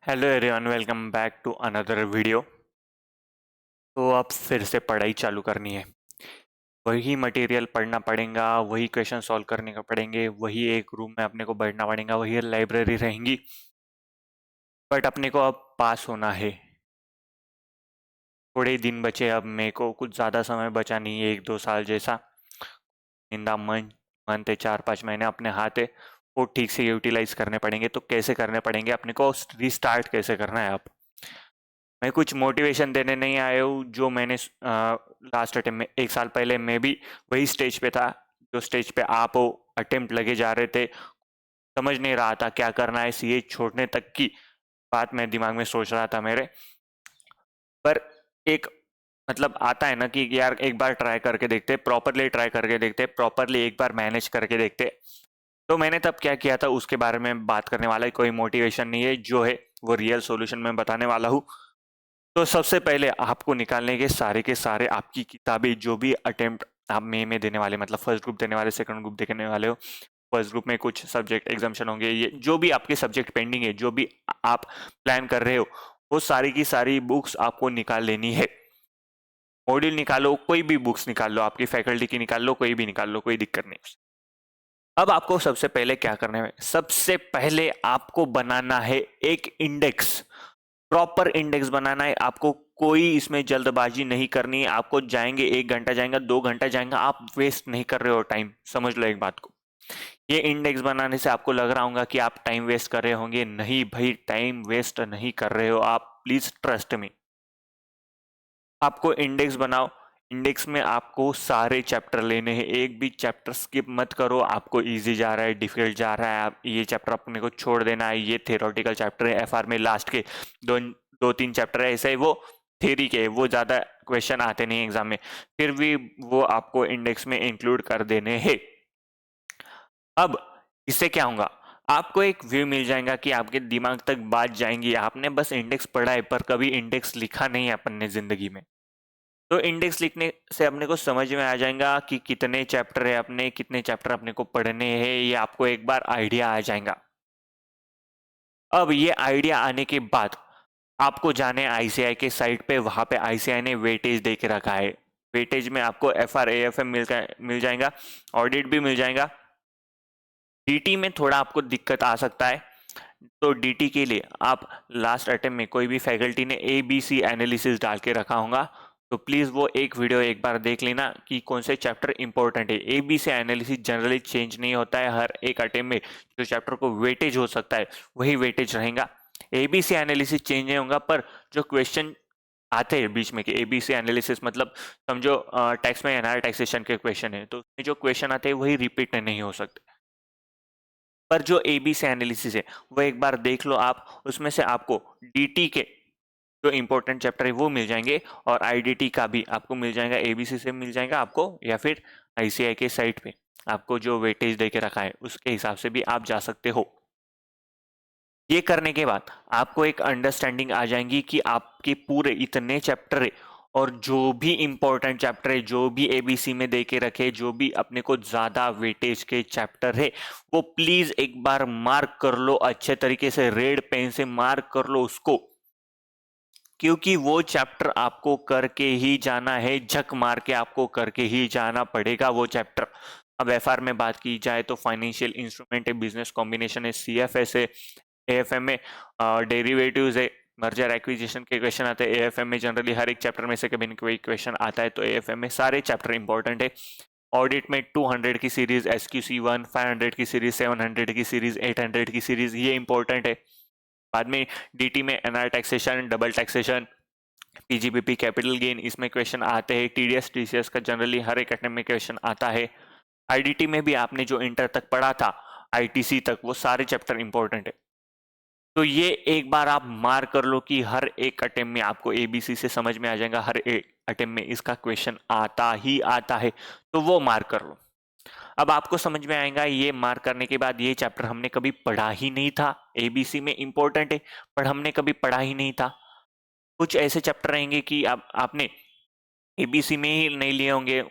Hello everyone, welcome back to another video. तो अब फिर से पढ़ाई चालू करनी है। वही मटेरियल पढ़ना पड़ेगा, वही क्वेश्चन सॉल्व करने का पड़ेंगे, वही एक रूम में अपने को बैठना पड़ेगा, वही लाइब्रेरी रहेंगी। बट अपने को अब पास होना है। थोड़े ही दिन बचे, अब मेरे को कुछ ज़्यादा समय बचा नहीं है, 1-2 साल जैसा। इंदा मंथ है, 4-5 महीने अपने हाथ है। वो ठीक से यूटिलाइज करने पड़ेंगे। तो कैसे करने पड़ेंगे, अपने को रिस्टार्ट कैसे करना है। अब मैं कुछ मोटिवेशन देने नहीं आया हूँ। जो मैंने लास्ट अटेम्प्ट में 1 साल पहले मैं भी वही स्टेज पे था, जो स्टेज पे आप हो। अटेम्प्ट लगे जा रहे थे, समझ नहीं रहा था क्या करना है। सीए छोड़ने तक की बात मैं दिमाग में सोच रहा था मेरे। पर एक मतलब आता है ना कि यार एक बार ट्राई करके देखते, प्रॉपरली ट्राई करके देखते, प्रॉपरली एक बार मैनेज करके देखते। तो मैंने तब क्या किया था उसके बारे में बात करने वाला है। कोई मोटिवेशन नहीं है, जो है वो रियल सॉल्यूशन में बताने वाला हूँ। तो सबसे पहले आपको निकालने के सारे आपकी किताबें, जो भी अटेम्प्ट आप मई में देने वाले, मतलब फर्स्ट ग्रुप देने वाले, सेकंड ग्रुप देने वाले हो। फर्स्ट ग्रुप में कुछ सब्जेक्ट एग्जाम्शन होंगे, ये जो भी आपके सब्जेक्ट पेंडिंग है, जो भी आप प्लान कर रहे हो, वो सारी की सारी बुक्स आपको निकाल लेनी है। मॉड्यूल निकालो, कोई भी बुक्स निकाल लो, आपकी फैकल्टी की निकाल लो, कोई भी निकाल लो, कोई दिक्कत नहीं। अब आपको सबसे पहले क्या करना है, सबसे पहले आपको बनाना है एक इंडेक्स। प्रॉपर इंडेक्स बनाना है आपको। कोई इसमें जल्दबाजी नहीं करनी है आपको। जाएंगे 1 घंटा जाएगा, 2 घंटा जाएगा, आप वेस्ट नहीं कर रहे हो टाइम। समझ लो एक बात को। ये इंडेक्स बनाने से आपको लग रहा होगा कि आप टाइम वेस्ट कर रहे होंगे। नहीं भाई, टाइम वेस्ट नहीं कर रहे हो आप, प्लीज ट्रस्ट मी। आपको इंडेक्स बनाओ। इंडेक्स में आपको सारे चैप्टर लेने हैं, एक भी चैप्टर स्किप मत करो। आपको इजी जा रहा है, डिफिकल्ट जा रहा है, आप ये चैप्टर अपने को छोड़ देना है। ये थ्योरेटिकल चैप्टर है, एफआर में लास्ट के 2-3 चैप्टर है, ऐसे ही वो थ्योरी के, वो ज़्यादा क्वेश्चन आते नहीं एग्जाम में, फिर भी वो आपको इंडेक्स में इंक्लूड कर देने हैं। अब इससे क्या होगा, आपको एक व्यू मिल जाएगा कि आपके दिमाग तक बात जाएंगी। आपने बस इंडेक्स पढ़ा है, पर कभी इंडेक्स लिखा नहीं है अपन ने जिंदगी में। तो इंडेक्स लिखने से अपने को समझ में आ जाएगा कि कितने चैप्टर है, अपने कितने चैप्टर अपने को पढ़ने हैं। ये आपको एक बार आइडिया आ जाएगा। अब ये आइडिया आने के बाद आपको जाने आईसीआई के साइट पे। वहां पे आईसीआई ने वेटेज दे के रखा है। वेटेज में आपको एफआर एएफएम मिल जाएगा, ऑडिट भी मिल जाएगा। डीटी में थोड़ा आपको दिक्कत आ सकता है। तो डीटी के लिए आप लास्ट अटेम्प्ट में कोई भी फैकल्टी ने एबीसी एनालिसिस डाल के रखा होगा, तो प्लीज वो एक वीडियो एक बार देख लेना कि कौन से चैप्टर इंपॉर्टेंट है। एबीसी एनालिसिस जनरली चेंज नहीं होता है हर एक अटेम्प्ट में। जो चैप्टर को वेटेज हो सकता है वही वेटेज रहेगा। एबीसी एनालिसिस चेंज नहीं होगा, पर जो क्वेश्चन आते हैं बीच में कि एबीसी एनालिसिस मतलब समझो टैक्स में एनआर टैक्सेशन के क्वेश्चन है, तो उसमें जो क्वेश्चन आते हैं वही रिपीट नहीं हो सकते। पर जो एबीसी एनालिसिस है वो एक बार देख लो आप। उसमें से आपको डीटी के जो इंपॉर्टेंट चैप्टर है वो मिल जाएंगे, और आईडीटी का भी आपको मिल जाएगा। एबीसी से मिल जाएगा आपको, या फिर आईसीआई के साइट पे आपको जो वेटेज दे के रखा है उसके हिसाब से भी आप जा सकते हो। ये करने के बाद आपको एक अंडरस्टैंडिंग आ जाएगी कि आपके पूरे इतने चैप्टर है, और जो भी इंपॉर्टेंट चैप्टर है, जो भी एबीसी में दे के रखे, जो भी अपने को ज्यादा वेटेज के चैप्टर है, वो प्लीज एक बार मार्क कर लो अच्छे तरीके से। रेड पेन से मार्क कर लो उसको, क्योंकि वो चैप्टर आपको करके ही जाना है। झक मार के आपको करके ही जाना पड़ेगा वो चैप्टर। अब एफआर में बात की जाए तो फाइनेंशियल इंस्ट्रूमेंट है, बिजनेस कॉम्बिनेशन है, सीएफएस है, एएफएम में डेरिवेटिव्स है, मर्जर एक्विजिशन के क्वेश्चन आते हैं। एएफएम में जनरली हर एक चैप्टर में से कभी न कोई क्वेश्चन आता है, तो एएफएम में सारे चैप्टर इंपॉर्टेंट है। ऑडिट में 200 की सीरीज एसक्यूसी 1, 500 की सीरीज, 700 की सीरीज, 800 की सीरीज, ये इंपॉर्टेंट है। बाद में डीटी में NR taxation, double taxation, PGBP, capital gain, इसमें क्वेश्चन आते हैं। टीडीएस टीसीएस का जनरली हर एक अटेम्प्ट में क्वेश्चन आता है। आईडीटी में भी आपने जो इंटर तक पढ़ा था, आईटीसी तक, वो सारे चैप्टर इंपॉर्टेंट है। तो ये एक बार आप मार्क कर लो कि हर एक अटेम्प्ट में आपको एबीसी से समझ में आ जाएगा, हर एक अटेम्प्ट में इसका क्वेश्चन आता ही आता है, तो वो मार्क कर लो। अब आपको समझ में आएगा ये मार्क करने के बाद, ये चैप्टर हमने कभी पढ़ा ही नहीं था, एबीसी में इंपॉर्टेंट है पर हमने कभी पढ़ा ही नहीं था। कुछ ऐसे चैप्टर रहेंगे कि आपने एबीसी में ही नहीं लिए होंगे,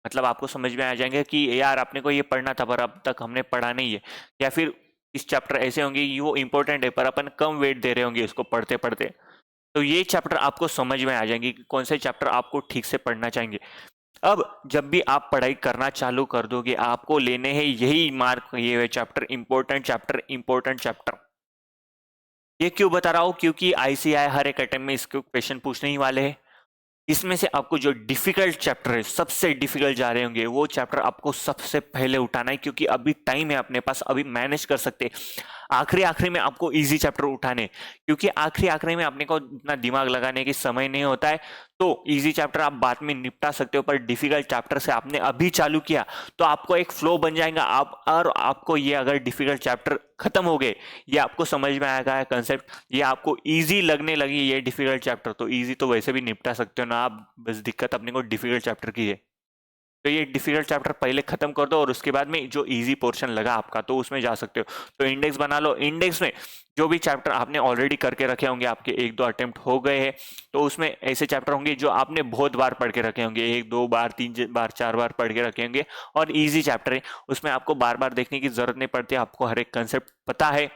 मतलब आपको समझ में आ जाएंगे कि यार आपने को ये पढ़ना था पर अब तक हमने पढ़ा नहीं है। या फिर इस चैप्टर ऐसे होंगे कि वो इंपॉर्टेंट है पर अपन कम वेट दे रहे होंगे इसको पढ़ते पढ़ते, तो ये चैप्टर आपको समझ में आ जाएंगे कि कौन से चैप्टर आपको ठीक से पढ़ना चाहेंगे। अब जब भी आप पढ़ाई करना चालू कर दोगे आपको लेने हैं यही मार्क, ये हुए chapter important chapter important chapter. ये क्यों बता रहा हूं, क्योंकि आईसीआई हर एक अटेम्प्ट में इसके क्वेश्चन पूछने ही वाले हैं। इसमें से आपको जो डिफिकल्ट चैप्टर है, सबसे डिफिकल्ट जा रहे होंगे, वो चैप्टर आपको सबसे पहले उठाना है, क्योंकि अभी टाइम है अपने पास, अभी मैनेज कर सकते हैं। आखिरी आखिरी में आपको इजी चैप्टर उठाने, क्योंकि आखिरी आखिरी में अपने को इतना दिमाग लगाने की समय नहीं होता है, तो इजी चैप्टर आप बाद में निपटा सकते हो, पर डिफिकल्ट चैप्टर से आपने अभी चालू किया तो आपको एक फ्लो बन जाएगा। आप और आपको ये अगर डिफिकल्ट चैप्टर खत्म हो गए, ये आपको समझ में आएगा कंसेप्ट, ये आपको इजी लगने लगी ये डिफिकल्ट चैप्टर, तो इजी तो वैसे भी निपटा सकते हो ना आप, बस दिक्कत अपने को डिफिकल्ट चैप्टर की है। तो ये डिफिकल्ट चैप्टर पहले खत्म कर दो और उसके बाद में जो इजी पोर्शन लगा आपका तो उसमें जा सकते हो। तो इंडेक्स बना लो, इंडेक्स में जो भी चैप्टर आपने ऑलरेडी करके रखे होंगे, आपके 1-2 अटेम्प्ट हो गए हैं, तो उसमें ऐसे चैप्टर होंगे जो आपने बहुत बार पढ़ के रखे होंगे, 1-2 बार 3 बार 4 बार पढ़ के रखे होंगे, और इजी चैप्टर है, उसमें आपको बार बार देखने की जरूरत नहीं पड़ती, आपको हर एक कंसेप्ट पता है।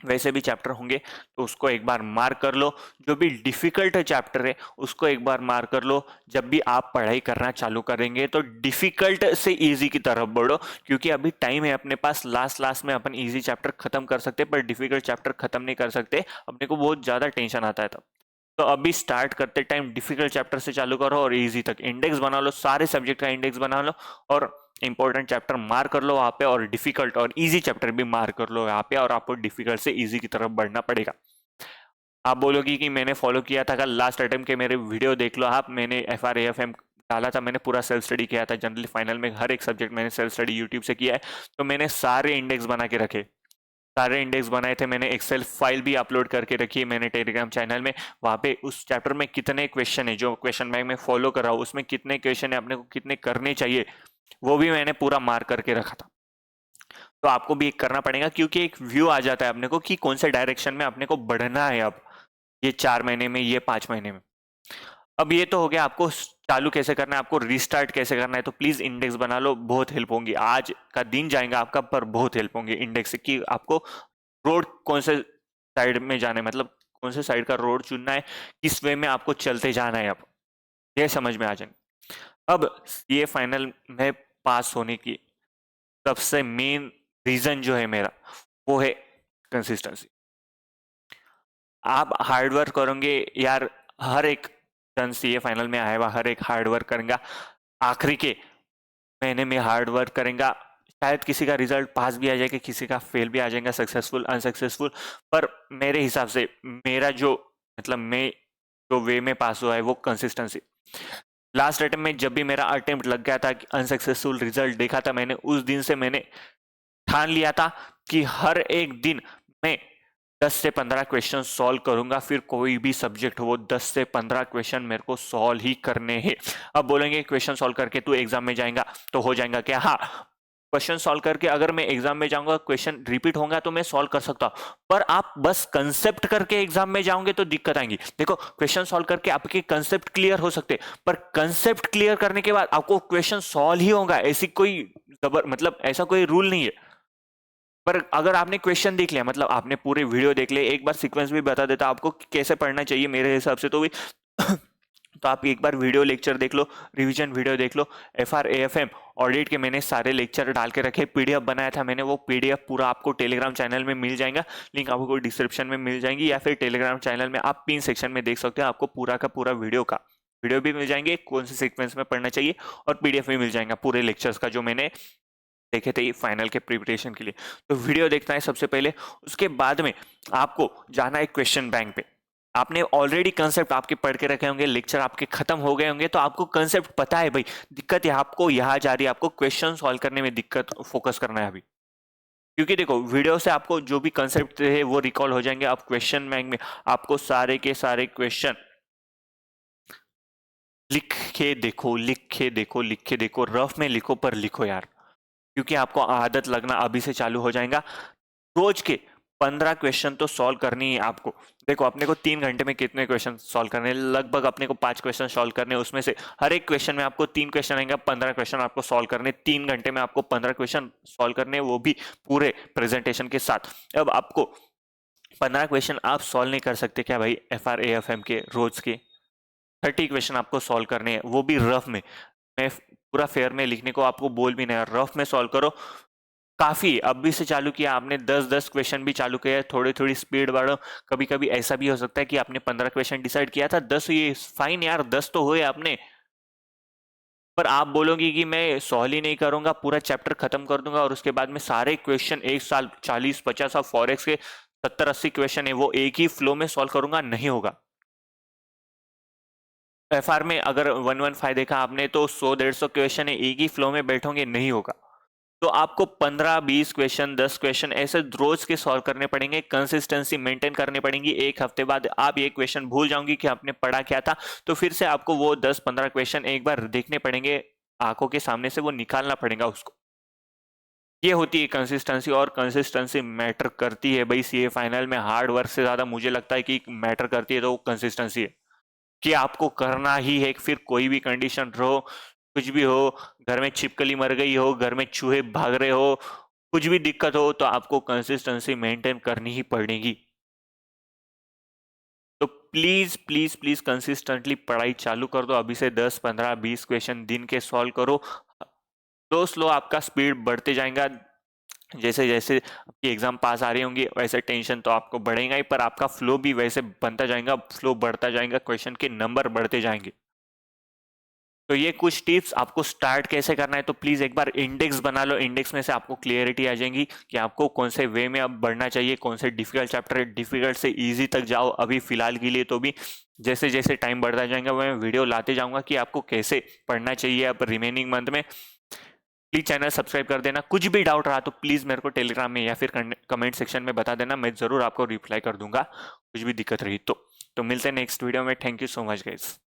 वैसे भी चैप्टर होंगे तो उसको एक बार मार्क कर लो। जो भी डिफिकल्ट चैप्टर है उसको एक बार मार्क कर लो। जब भी आप पढ़ाई करना चालू करेंगे तो डिफिकल्ट से इजी की तरफ बढ़ो, क्योंकि अभी टाइम है अपने पास, लास्ट में अपन इजी चैप्टर खत्म कर सकते हैं पर डिफिकल्ट चैप्टर खत्म नहीं कर सकते, अपने को बहुत ज्यादा टेंशन आता है तब। तो अभी स्टार्ट करते टाइम डिफिकल्ट चैप्टर से चालू करो और इजी तक इंडेक्स बना लो, सारे सब्जेक्ट का इंडेक्स बना लो और इंपॉर्टेंट चैप्टर मार्क कर लो वहां पे, और डिफिकल्ट और इजी चैप्टर भी मार्क कर लो यहाँ पे, और आपको डिफिकल्ट से इजी की तरफ बढ़ना पड़ेगा। आप बोलोगे कि मैंने फॉलो किया था, कल लास्ट अटेम्प्ट के मेरे वीडियो देख लो आप, मैंने FRAFM डाला था, मैंने पूरा सेल्फ स्टडी किया था, जनरली फाइनल में हर एक सब्जेक्ट मैंने सेल्फ स्टडी यूट्यूब से किया है, तो मैंने सारे इंडेक्स बना के रखे, सारे इंडेक्स बनाए थे मैंने, एक्सेल फाइल भी अपलोड करके रखी है मैंने टेलीग्राम चैनल में। वहाँ पे उस चैप्टर में कितने क्वेश्चन है, जो क्वेश्चन बैंक में फॉलो कर रहा हूँ उसमें कितने क्वेश्चन है, अपने को कितने करने चाहिए, वो भी मैंने पूरा मार्क करके रखा था। तो आपको भी एक करना पड़ेगा, क्योंकि एक व्यू आ जाता है अपने को कि कौन से डायरेक्शन में अपने को बढ़ना है अब, ये 4 महीने में, ये 5 महीने में। अब ये तो हो गया आपको चालू कैसे करना है, आपको रिस्टार्ट कैसे करना है, तो प्लीज इंडेक्स बना लो, बहुत हेल्प होंगी, आज का दिन जाएगा आपका पर बहुत हेल्प होंगी इंडेक्स से, कि आपको रोड कौन से साइड में जाना है, मतलब कौन से साइड का रोड चुनना है, किस वे में आपको चलते जाना है, अब ये समझ में आ जाए। अब ये फाइनल में पास होने की सबसे मेन रीजन जो है मेरा, वो है कंसिस्टेंसी। आप हार्ड वर्क करोगे यार, हर एक जन सीए फाइनल में आया हुआ हर एक हार्ड वर्क करेगा, आखिरी के महीने में हार्ड वर्क करेगा, शायद किसी का रिजल्ट पास भी आ जाएगा, किसी का फेल भी आ जाएगा, सक्सेसफुल अनसक्सेसफुल, पर मेरे हिसाब से मेरा जो मतलब मैं जो वे में पास हुआ है वो कंसिस्टेंसी। लास्ट अटेम्प्ट में जब भी मेरा अटेम्प्ट लग गया था कि अनसक्सेसफुल रिजल्ट देखा था मैंने, उस दिन से मैंने ठान लिया था कि हर एक दिन मैं 10 से 15 क्वेश्चन सॉल्व करूंगा, फिर कोई भी सब्जेक्ट हो वो 10 से 15 क्वेश्चन मेरे को सॉल्व ही करने हैं। अब बोलेंगे क्वेश्चन सॉल्व करके तू एग्जाम में जाएगा तो हो जाएगा क्या? हाँ, क्वेश्चन सॉल्व करके अगर मैं एग्जाम में जाऊंगा, क्वेश्चन रिपीट होगा तो मैं सॉल्व कर सकता हूं, पर आप बस कंसेप्ट करके एग्जाम में जाओगे तो दिक्कत आएगी। देखो, क्वेश्चन सॉल्व करके आपके कंसेप्ट क्लियर हो सकते, पर कंसेप्ट क्लियर करने के बाद आपको क्वेश्चन सॉल्व ही होगा, ऐसी कोई मतलब ऐसा कोई रूल नहीं है। पर अगर आपने क्वेश्चन देख लिया, मतलब आपने पूरे वीडियो देख लिया, एक बार सीक्वेंस भी बता देता आपको कि कैसे पढ़ना चाहिए मेरे हिसाब से तो भी तो आप एक बार वीडियो लेक्चर देख लो, रिवीजन वीडियो देख लो, FRAFM ऑडिट के मैंने सारे लेक्चर डाल के रखे, PDF बनाया था मैंने, वो PDF पूरा आपको टेलीग्राम चैनल में मिल जाएगा, लिंक आपको डिस्क्रिप्शन में मिल जाएंगी, या फिर टेलीग्राम चैनल में आप पिन सेक्शन में देख सकते हो, आपको पूरा का पूरा वीडियो भी मिल जाएंगे, कौन से सीक्वेंस में पढ़ना चाहिए, और PDF भी मिल जाएगा पूरे लेक्चर्स का जो मैंने देखे थे फाइनल के प्रिपरेशन के लिए। तो वीडियो देखना है सबसे पहले, उसके बाद में आपको जाना है क्वेश्चन बैंक पे। आपने ऑलरेडी कंसेप्ट आपके पढ़ के रखे होंगे, लेक्चर आपके खत्म हो गए होंगे, तो आपको कंसेप्ट पता है भाई, दिक्कत है आपको यहाँ जा रही है, आपको क्वेश्चन सॉल्व करने में दिक्कत फोकस करना है अभी, क्योंकि देखो वीडियो से आपको जो भी कंसेप्ट है वो रिकॉल हो जाएंगे। आप क्वेश्चन बैंक में आपको सारे के सारे क्वेश्चन लिख के देखो, रफ में लिखो पर लिखो यार, क्योंकि आपको आदत लगना अभी से चालू हो जाएगा। रोज के 15 क्वेश्चन तो सॉल्व करनी है आपको। देखो अपने को 3 घंटे में कितने क्वेश्चन सॉल्व करने हैं? लगभग अपने को 5 क्वेश्चन सॉल्व करने हैं। उसमें से हर एक क्वेश्चन में आपको 3 क्वेश्चन आएंगे, 15 क्वेश्चन आपको सॉल्व करने। 3 घंटे में आपको 15 क्वेश्चन सॉल्व करने, वो भी पूरे प्रेजेंटेशन के साथ। अब आपको 15 क्वेश्चन आप सॉल्व नहीं कर सकते क्या भाई? FRAFM के रोज के 30 क्वेश्चन आपको सॉल्व करने हैं, वो भी रफ में। मैं पूरा फेयर में लिखने को आपको बोल भी नहीं, रफ में सॉल्व करो। काफी अभी से चालू किया आपने, 10-10 क्वेश्चन भी चालू किया है, थोड़ी थोड़ी स्पीड बढ़ो। कभी कभी ऐसा भी हो सकता है कि आपने 15 क्वेश्चन डिसाइड किया था, 10 ये फाइन यार, 10 तो हुए आपने, पर आप बोलोगे कि मैं सॉल्व ही नहीं करूंगा, पूरा चैप्टर खत्म कर दूंगा और उसके बाद में सारे क्वेश्चन एक साल 40-50 और फॉरेक्स के 70-80 क्वेश्चन है वो एक ही फ्लो में सॉल्व करूंगा, नहीं होगा। FR में अगर 115 देखा आपने तो 100-150 क्वेश्चन है, एक ही फ्लो में बैठोगे, नहीं होगा। तो आपको 15-20 क्वेश्चन, 10 क्वेश्चन ऐसे रोज के सॉल्व करने पड़ेंगे, कंसिस्टेंसी मेंटेन करनी पड़ेगी। एक हफ्ते बाद आप ये क्वेश्चन भूल जाओगे कि आपने पढ़ा क्या था, तो फिर से आपको वो 10-15 क्वेश्चन एक बार देखने पड़ेंगे, आंखों के सामने से वो निकालना पड़ेगा उसको। ये होती है कंसिस्टेंसी, और कंसिस्टेंसी मैटर करती है भाई। CA फाइनल में हार्ड वर्क से ज्यादा मुझे लगता है कि मैटर करती है तो वो कंसिस्टेंसी है, कि आपको करना ही है। फिर कोई भी कंडीशन रहो, कुछ भी हो, घर में छिपकली मर गई हो, घर में चूहे भाग रहे हो, कुछ भी दिक्कत हो, तो आपको कंसिस्टेंसी मेंटेन करनी ही पड़ेगी। तो प्लीज प्लीज प्लीज कंसिस्टेंटली पढ़ाई चालू कर दो अभी से। 10-15-20 क्वेश्चन दिन के सॉल्व करो। स्लो स्लो आपका स्पीड बढ़ते जाएगा। जैसे जैसे आपकी एग्जाम पास आ रही होंगी वैसे टेंशन तो आपको बढ़ेगा ही, पर आपका फ्लो भी वैसे बनता जाएगा, फ्लो बढ़ता जाएगा, क्वेश्चन के नंबर बढ़ते जाएंगे। तो ये कुछ टिप्स। आपको स्टार्ट कैसे करना है तो प्लीज एक बार इंडेक्स बना लो, इंडेक्स में से आपको क्लियरिटी आ जाएगी कि आपको कौन से वे में अब बढ़ना चाहिए, कौन से डिफिकल्ट चैप्टर है, डिफिकल्ट से इजी तक जाओ अभी फिलहाल के लिए। तो भी जैसे जैसे टाइम बढ़ता जाएगा मैं वीडियो लाते जाऊंगा कि आपको कैसे पढ़ना चाहिए अब रिमेनिंग मंथ में। प्लीज चैनल सब्सक्राइब कर देना। कुछ भी डाउट रहा तो प्लीज मेरे को टेलीग्राम में या फिर कमेंट सेक्शन में बता देना, मैं जरूर आपको रिप्लाई कर दूंगा कुछ भी दिक्कत रही तो। मिलते हैं नेक्स्ट वीडियो में। Thank you so much guys.